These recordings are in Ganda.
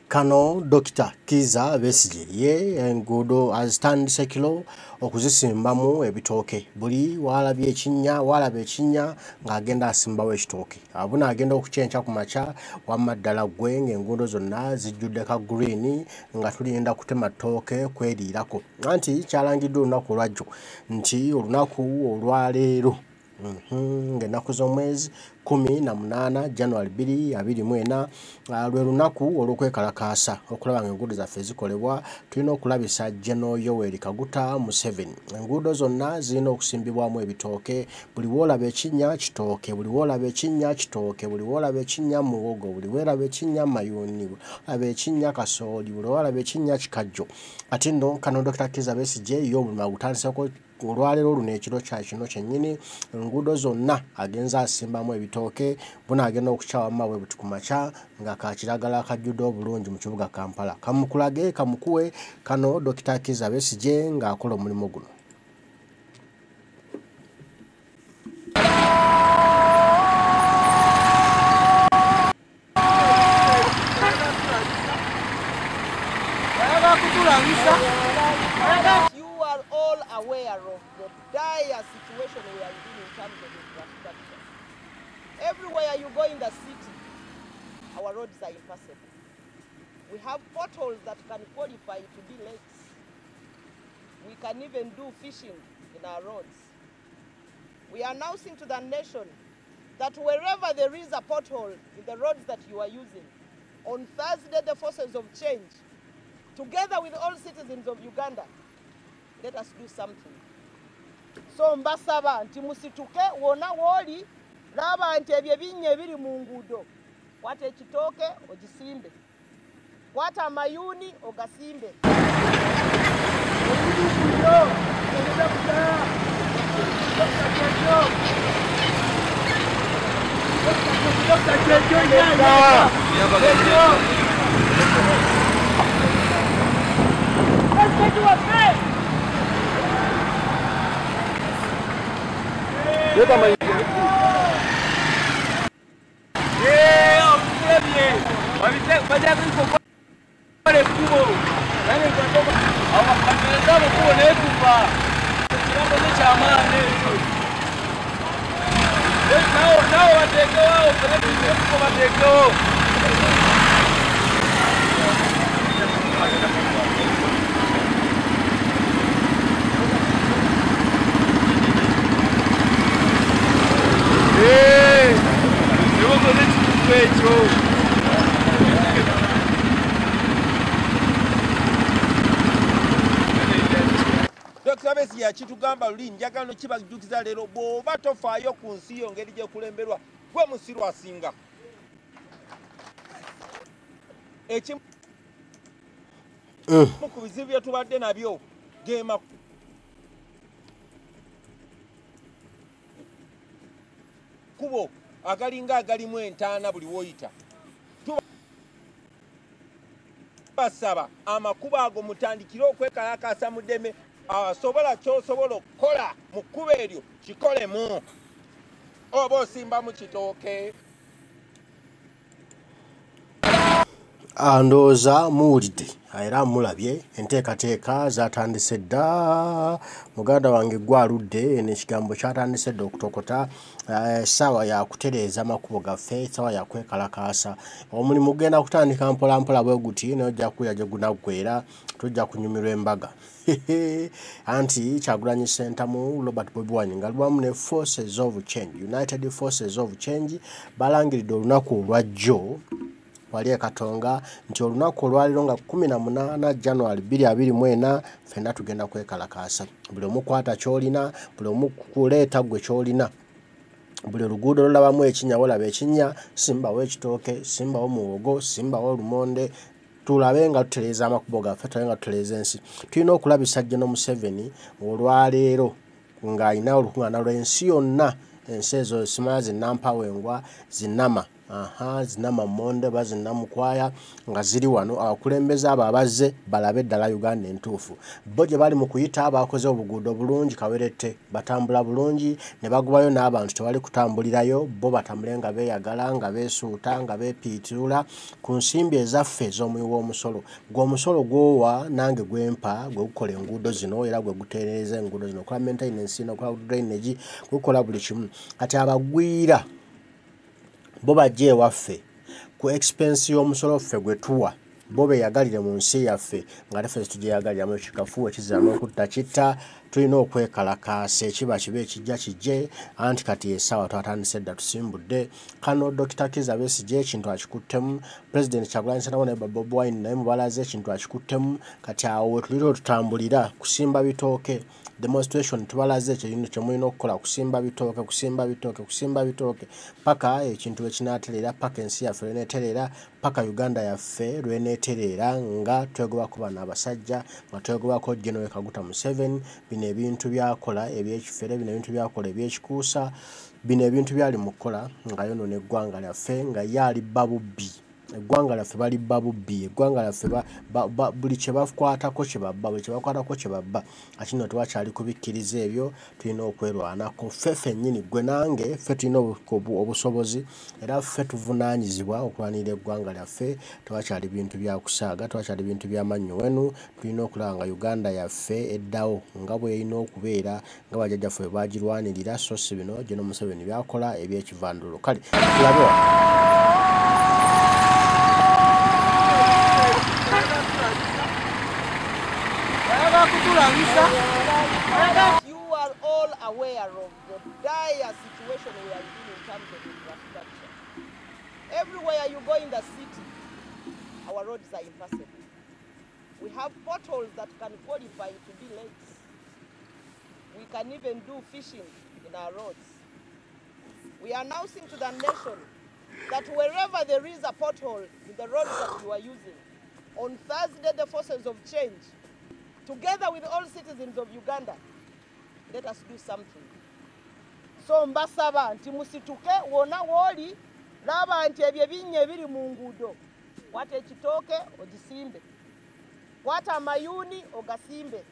Kano Dr. Kizza Besigye Engudo azitandise kilo okuzisimbamu ebitoke buli walabye ekinya ng'agenda asimbawo ekitoke abuna agenda okucyenca ku maca wamma ddala gwe ng'enguudo zonna zijjudde ka green nga tulinda kutema ttooke kweriirako anti kyalangiddwa olunaku olwajjo nti olunaku olwaleero ng'ennaku z'omwezi 18 January 2024 lwe lunaku olw'okwekalakaasa okulaba ng'enguudo zaffe zikolebwa tulina okulabisa General Yoweri Kaguta Museveni enguudo zonna zirina okusimbibwamu ebitooke buli woolaba ekinnya kitooke buli woolaba ekinnya kitooke buli woolaba ekinnya muwogo buli woolaba ekinnya mayuuni olaba ekinnya kasooli buli woolaba ekinnya kikajjo ate nno Kano Dr. Kizza Besigye yo omulimu agutandiseko olwaleero luno ekiro kya kino kyennyini enguudo zonna agenza asimbamu ebitooke buna agenda okukyawa mabwe buti ku maca nga kakiragala akajjudde obulungi mu kibuga Kampala kamukulage kamukuwe Kano Dr. Kizza Besigye ng'akola omulimu guno. Aware of the dire situation we are in terms of infrastructure. Everywhere you go in the city, our roads are impassable. We have potholes that can qualify to be lakes. We can even do fishing in our roads. We are announcing to the nation that wherever there is a pothole in the roads that you are using, on Thursday the forces of change, together with all citizens of Uganda, let us do something. So mbasaba nti musituke wona woli laba nti ebyo binnya ebiri mu nguudo kwata ekitooke ogisimbe kwata amayuuni ogasimbe Dr. Besigye yakitugamba luli njagala kibajjukiza leero bw'oba tofaayo ku nsi yo ngeri gye kulemberwa gwe musiru asinga ekimu ku bizibu bye tubadde nabyo gema kubo agalinga agalimu entaana buli woyita basaba amakubo ago mutandikire okwekalakaasa mu ddeme asobola ky'osobola okukola mu kkubo eryo kikolemu oba osimba mu kitooke ndowooza muwulidde era mulabye enteekateeka zatandise dda muganda wange gwaludde n'ekigambo kyatandise dda okutokota essaawa yakutereeza amakubo gaffe essaawa yakwekalakaasa omulimu gugenda kutandika mpolampola bwe guti nojja kuya gye gunaggweera tujja kunyumirwa embaga anti Kyagulanyi Ssentamu Robert Bobi Wine nga lwamu ne Forces of Change United Forces of Change balangiridde olunaku olwajjo wali ekatonga nti olunaku olwaliro nga 18 January 2024 fenna tugenda kwekalakaasa buli omu kwata kyolina buli omu kuleeta gwe kyolina buli luguudo lulabamu ekinnya wolaba ekinnya simbawo ekitooke simbawo muwogo simbawo lumonde tulabe nga tutereeza amakubo gaffe tulabe nga tutereeza ensi tulina okulabisa General Museveni olwaleero ng'alina olukuŋŋaana lw'ensi yonna ensi ezo simanya zinnampawengwa zinnama zinamamonde bazinamukwaya nga ziri wano abakulembeze abo abazze balabe ddala Uganda entuufu bo gye bali mu kuyita bakoze obuguudo bulungi kawerette batambula bulungi ne bagubayo n'abantu tewali kutambulirayo bo batambule nga beeyagala nga beesuuta nga beepiitirula ku nsimbi ezaffe ez'omuwi w'omusolo gw'omusolo gwowa nange gwempa gwe gukola enguudo zino era gwe gutereeza enguudo zino okola maintenance n'okola drainage gukola buli kimu kati abagwira bo bajje ewaffe ku expense y'omusolo ffe gwe tuwa bo beeyagalire mu nsi yaffe nga teffe tugyeyagaliramu ekikafuwe kizira n'okutta kitta tulina okwekalakaasa ekiba kibe ekijja kijje anti kati essaawa twatandise dda tusimbudde kano Dr. Kizza Besigye ekintu akikuttemu President Kyagulanyi Ssentamu ne Bobi Wine naye mubalaze ekintu akikuttemu kati awo wetulira tutambulira kusimba bitooke demonstration tubalaze ekintu kye mulina okukola kusimba bitooke paka ekintu ekinaterera paka ensi yaffe lweneeterera paka Uganda yaffe lweneeterera nga twegobako bano abasajja nga twegobako General Kaguta Museveni bino ebintu byakola ebyekifere bino ebintu byakola ebyekikuusa bino ebintu byali mu kukola nga yonoona eggwanga lyaffe nga yali babubbi eggwanga lyaffe bali babubbi eggwanga lyaffe buli kye bakwatako kye babba akino tewakyali kubikkiriza ebyo tulina okwerwanako ffe ffennyini gwe nange ffe tulina obusobozi era ffe tuvunaanyizibwa okulwanirira eggwanga lyaffe tewakyali bintu byakusaaga tewakyali bintu byamannyo wenu tulina okulaba nga Uganda yaffe eddawo nga bwe erina okubeera nga bajjajjaffe bwe bagirwanirira so si bino General Museveni byakola ebyekivandululo kale tulabe You are all aware of the dire situation we are in terms of infrastructure. Everywhere you go in the city, our roads are impassable. We have potholes that can qualify to be lakes. We can even do fishing in our roads. We are announcing to the nation that wherever there is a pothole in the roads that you are using, on Thursday, the forces of change, together with all citizens of Uganda, let us do something. So mbasaba nti musituke wona woli laba nti ebyo binnya ebiri mu nguudo wata ekitooke ogisimbe wata amayuni ogasimbe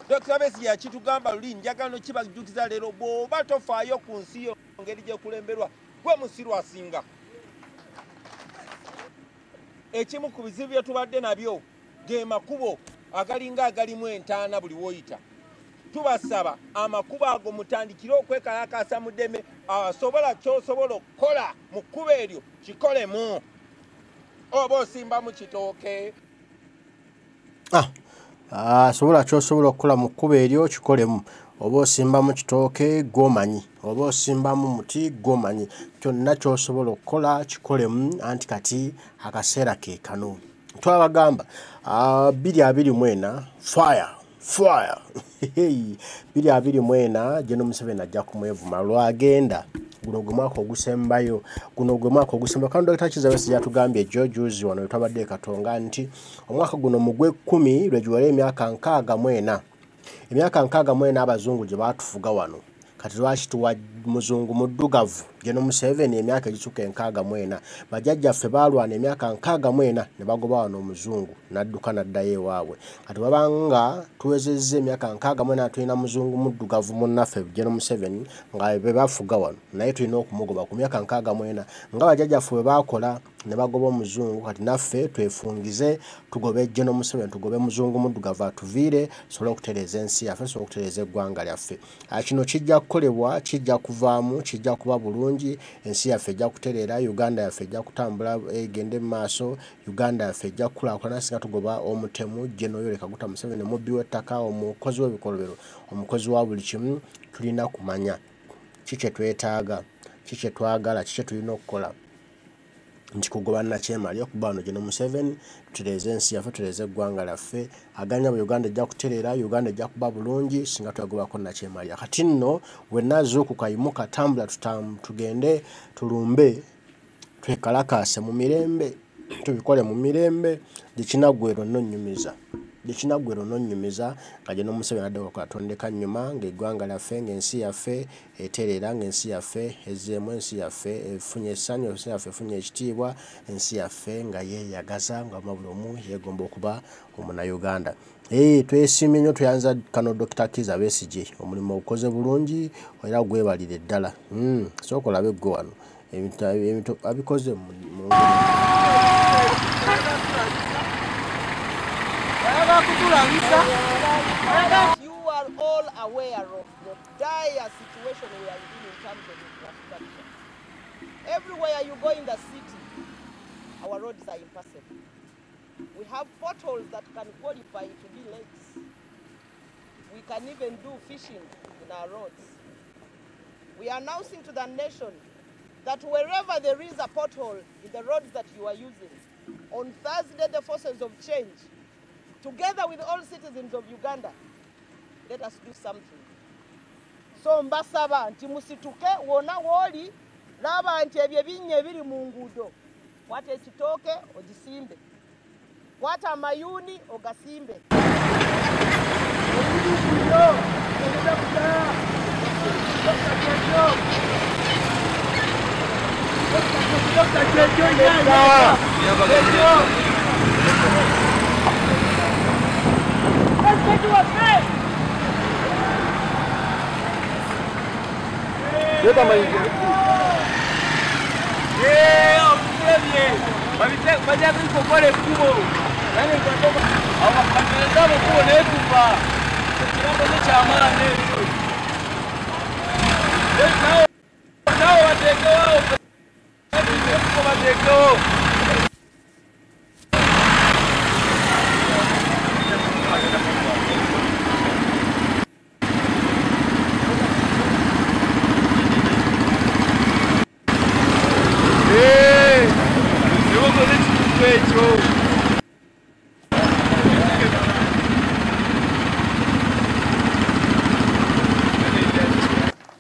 Dr. Besigye akitugamba luli njagala nokibajjukiza leero bw'oba tofaayo ku nsi yo ngeri gyekulemberwa gwe musiru asinga. Ekimu ku bizibu bye tubadde nabyo ge makubo agalinga agalimu entaana buli woyita. Tubasaba amakubo ago mutandikire okwekalakaasa mu ddeme asobola ky'osobola okukola mu kkubo eryo kikolemu. Oba osimba mu kitooke sobola ky'osobola okukola mu kkubo eryo kikolemu oba osimba mu kitooke gw'omanyi oba osimba mu muti gw'omanyi kyonna ky'osobola okukola kikolemu anti kati akaseera ke kano twabagamba 2024 fire 2024 General Museveni ajja kumwevuma lwagenda guno gwe mwaka ogusembayo kandi Dr. Kizza Besigye yatugambye George wano twabadde Katonga nti omwaka guno mu Gw'ekkumi lwe giwala emyaka 64 abazungu gye baatufuga wano kati lwaki tuwa muzungu muddugavu Gen. Museveni emyaka egisuka 64 bajjajjaffe balwana emyaka 64 ne bagoba wano omuzungu n'adduka n'addayo ewaabwe kati wabanga tuwezezza emyaka 64 tulina muzungu muddugavu munnaffe Gen. Museveni nga be bafuga wano naye tulina okumugoba ku myaka 64 nga bajjajjaffe bwe bakola ne bagoba omuzungu kati naffe twefungize tugobe Gen. Museveni tugobe muzungu muddugavu atuviire sobole okutereeza ensi yaffe sobole okutereeza eggwanga lyaffe kino kijja kukolebwa kijja kuvaamu kijja kuba bulungi ensi yaffe ejja kutereera Uganda yaffe ejja kutambula egende mu maaso Uganda yaffe ejja kukulaakulana singa tugoba omutemu Gen. Yoweri Kaguta Museveni mubbi w'ettaka omukozi w'ebikolobero omukozi wa buli kimu tulina kumanya kiki twetaaga kiki kye twagala kiki tulina okukola nti kugoba nakyemali okuba wano Gen. Museveni tutereeze ensi yaffe tutereeze eggwanga lyaffe aganya mu Uganda ejja kutereera Uganda ejja kuba bulungi singa twagobako nakyemali kati nno wenna zuukuka yimuka tambula tugende tulumbe twekalakase mu mirembe tubikole mu mirembe likinagwero nonyumiza nga Gen. Museveni adde okatondeka nnyuma ng'eggwanga lyaffe ng'ensi yaffe etereera ng'ensi yaffe ezzeemu ensi yaffe efunye essanyu ensi yaffe efunye ekitiibwa ensi yaffe nga yeeyagaza nga buli omu yeegomba okuba omunayuganda twesiimye nnyo tuyanza kano Dr. Kizza Besigye omulimu ogukoze bulungi era gwebalire ddala sooka olabe ggwe wano ebintu abikoze mu You are all aware of the dire situation we are in terms of infrastructure. Everywhere you go in the city, our roads are impassable. We have potholes that can qualify to be lakes. We can even do fishing in our roads. We are announcing to the nation that wherever there is a pothole in the roads that you are using, on Thursday, the forces of change, together with all citizens of Uganda, let us do something. So mbasaba nti musituke wona woli laba nti ebyo binnya ebiri mu nguudo kwata ekitooke ogisimbe kwata amayuni ogasimbe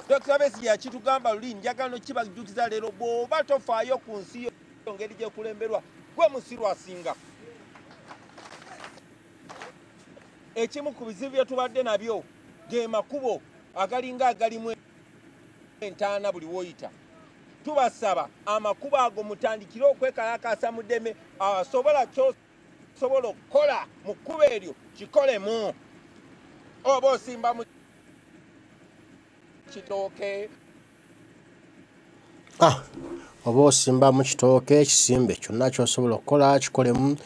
Dr. Besigye akitugamba luli njagala nokibajjukiza leero bw'oba tofaayo ku nsi yo ngeri gye kulemberwa gwe musiru asinga. Ekimu ku bizibu bye tubadde nabyo ge makubo agalinga agalimu entaana buli woyita. Tubasaba amakubo ago mutandikire okwekalakasa mu ddeme asobola kyosobola okukola mu kkubo eryo kikolemu. Oba osimba mu kitooke oba osimba mu kitooke ekisimbe kyonna kyosobola okukola kikolemu.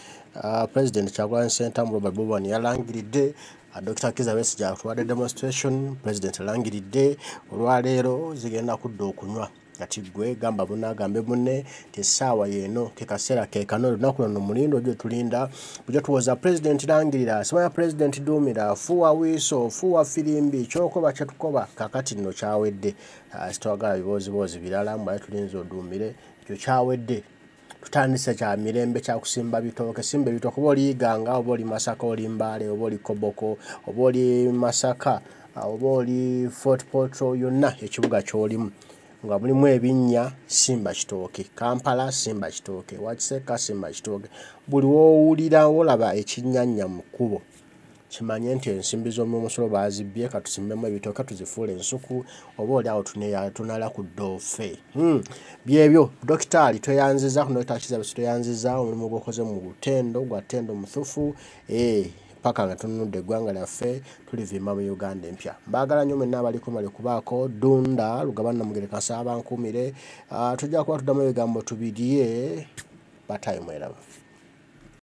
President Kyagulanyi Ssentamu Robert Bowen yalangiridde Dr. Kizza Besigye atwadde demonstration President alangiridde olwaleero zigenda kudda okunywa kati gwe gamba munagambe munne tesaawa yeno ke kaseera ke kano lunaku luno mulindo gye tulinda bujja tuwoza President langirira simanya President duumira fuwa wiiso fuwa firimbi kyokoba kyetukoba kakati nno kyawedde sitwagala biboozi birala mbaye tulinza oduumire kyo kyawedde tutandise kya mirembe kya kusimba bitooke simba ebitooke oba oliyiganga oba oli Masaka oli Mbale oba oli Koboko oba oli Masaka oba oli Fort Portal yonna ekibuga ky'olimu nga mulimu ebinnya simba kitooke Kampala simba kitooke Wakiseka simba kitooke buli woowulira olaba ekinnyanya mu kkubo kimanye nti ensimbi z'omusolo bazibbye katusimbemu ebitooke tuzifuule ensuku oba oli awo tunala ku ddoofe. Byebyo dokitaali tweyanziza kuno Kizza Besigye tweyanziza omulimu gwokoze mu Butendo gwa Ttendo Musufu paka nga tunudde eggwanga lyaffe tulivimba mu Uganda empya. Baagala nnyo mwenna abaliko mali kubaako Dunda Lugabana Mugereka Saabankuumire tujja kuba tuddamu ebigambo tubirye batayi mweraba.